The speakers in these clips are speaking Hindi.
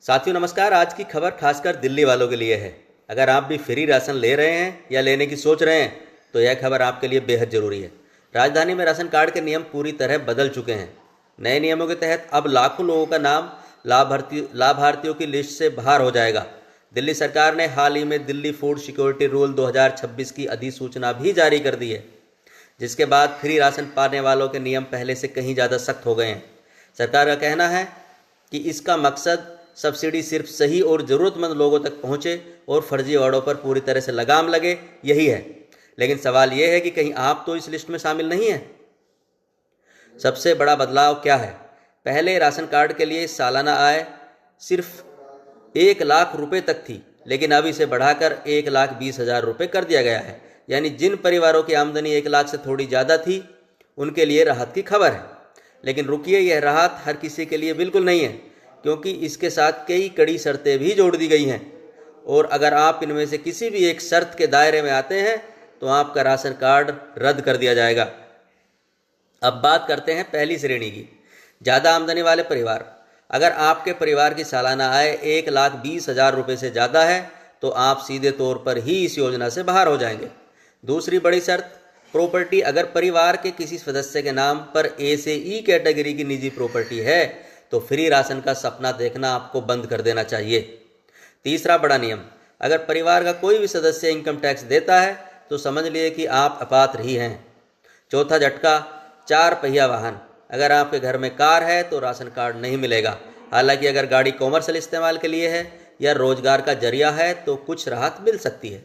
साथियों नमस्कार। आज की खबर खासकर दिल्ली वालों के लिए है। अगर आप भी फ्री राशन ले रहे हैं या लेने की सोच रहे हैं तो यह खबर आपके लिए बेहद ज़रूरी है। राजधानी में राशन कार्ड के नियम पूरी तरह बदल चुके हैं। नए नियमों के तहत अब लाखों लोगों का नाम लाभार्थियों की लिस्ट से बाहर हो जाएगा। दिल्ली सरकार ने हाल ही में दिल्ली फूड सिक्योरिटी रूल 2026 की अधिसूचना भी जारी कर दी है, जिसके बाद फ्री राशन पाने वालों के नियम पहले से कहीं ज़्यादा सख्त हो गए हैं। सरकार का कहना है कि इसका मकसद सब्सिडी सिर्फ सही और ज़रूरतमंद लोगों तक पहुंचे और फर्जीवाड़ों पर पूरी तरह से लगाम लगे, यही है। लेकिन सवाल यह है कि कहीं आप तो इस लिस्ट में शामिल नहीं हैं। सबसे बड़ा बदलाव क्या है? पहले राशन कार्ड के लिए सालाना आय सिर्फ 1 लाख रुपए तक थी, लेकिन अब इसे बढ़ाकर 1,20,000 रुपये कर दिया गया है। यानी जिन परिवारों की आमदनी 1 लाख से थोड़ी ज़्यादा थी उनके लिए राहत की खबर है। लेकिन रुकिए, यह राहत हर किसी के लिए बिल्कुल नहीं है, क्योंकि इसके साथ कई कड़ी शर्तें भी जोड़ दी गई हैं। और अगर आप इनमें से किसी भी एक शर्त के दायरे में आते हैं तो आपका राशन कार्ड रद्द कर दिया जाएगा। अब बात करते हैं पहली श्रेणी की, ज़्यादा आमदनी वाले परिवार। अगर आपके परिवार की सालाना आय 1,20,000 रुपये से ज़्यादा है तो आप सीधे तौर पर ही इस योजना से बाहर हो जाएंगे। दूसरी बड़ी शर्त, प्रॉपर्टी। अगर परिवार के किसी सदस्य के नाम पर ए से ई कैटेगरी की निजी प्रॉपर्टी है तो फ्री राशन का सपना देखना आपको बंद कर देना चाहिए। तीसरा बड़ा नियम, अगर परिवार का कोई भी सदस्य इनकम टैक्स देता है तो समझ लिए कि आप अपात्र ही हैं। चौथा झटका, 4 पहिया वाहन। अगर आपके घर में कार है तो राशन कार्ड नहीं मिलेगा। हालांकि अगर गाड़ी कॉमर्शियल इस्तेमाल के लिए है या रोजगार का जरिया है तो कुछ राहत मिल सकती है।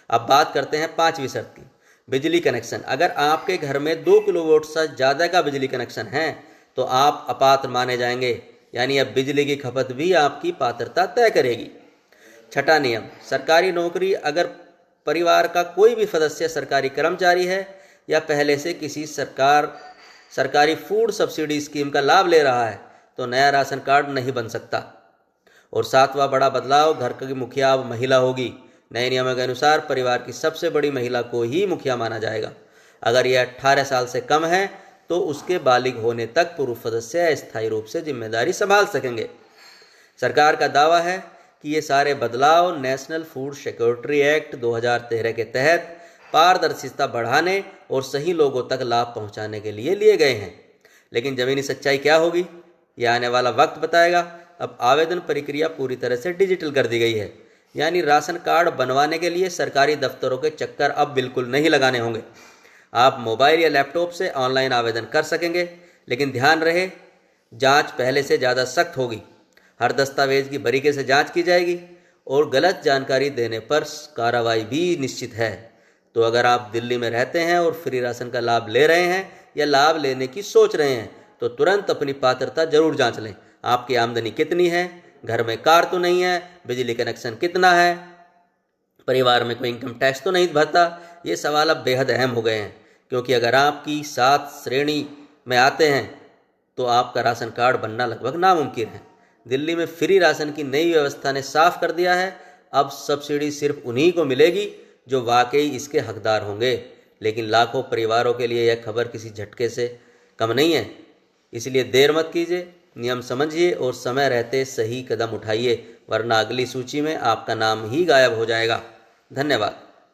अब बात करते हैं पांचवी शर्त की, बिजली कनेक्शन। अगर आपके घर में 2 किलोवाट से ज़्यादा का बिजली कनेक्शन है तो आप अपात्र माने जाएंगे, यानी अब बिजली की खपत भी आपकी पात्रता तय करेगी। छठा नियम, सरकारी नौकरी। अगर परिवार का कोई भी सदस्य सरकारी कर्मचारी है या पहले से किसी सरकारी फूड सब्सिडी स्कीम का लाभ ले रहा है तो नया राशन कार्ड नहीं बन सकता। और सातवां बड़ा बदलाव, घर की मुखिया अब महिला होगी। नए नियमों के अनुसार परिवार की सबसे बड़ी महिला को ही मुखिया माना जाएगा। अगर यह 18 साल से कम है तो उसके बालिग होने तक पुरुष सदस्य अस्थायी रूप से जिम्मेदारी संभाल सकेंगे। सरकार का दावा है कि ये सारे बदलाव नेशनल फूड सिक्योरिटी एक्ट 2013 के तहत पारदर्शिता बढ़ाने और सही लोगों तक लाभ पहुंचाने के लिए लिए गए हैं। लेकिन ज़मीनी सच्चाई क्या होगी, यह आने वाला वक्त बताएगा। अब आवेदन प्रक्रिया पूरी तरह से डिजिटल कर दी गई है, यानी राशन कार्ड बनवाने के लिए सरकारी दफ्तरों के चक्कर अब बिल्कुल नहीं लगाने होंगे। आप मोबाइल या लैपटॉप से ऑनलाइन आवेदन कर सकेंगे। लेकिन ध्यान रहे, जांच पहले से ज़्यादा सख्त होगी। हर दस्तावेज की बारीकी से जांच की जाएगी और गलत जानकारी देने पर कार्रवाई भी निश्चित है। तो अगर आप दिल्ली में रहते हैं और फ्री राशन का लाभ ले रहे हैं या लाभ लेने की सोच रहे हैं तो तुरंत अपनी पात्रता जरूर जांच लें। आपकी आमदनी कितनी है, घर में कार तो नहीं है, बिजली कनेक्शन कितना है, परिवार में कोई इनकम टैक्स तो नहीं भरता। ये सवाल अब बेहद अहम हो गए हैं, क्योंकि अगर आपकी 7 श्रेणी में आते हैं तो आपका राशन कार्ड बनना लगभग नामुमकिन है। दिल्ली में फ्री राशन की नई व्यवस्था ने साफ कर दिया है, अब सब्सिडी सिर्फ उन्हीं को मिलेगी जो वाकई इसके हकदार होंगे। लेकिन लाखों परिवारों के लिए यह खबर किसी झटके से कम नहीं है। इसलिए देर मत कीजिए, नियम समझिए और समय रहते सही कदम उठाइए, वरना अगली सूची में आपका नाम ही गायब हो जाएगा। धन्यवाद।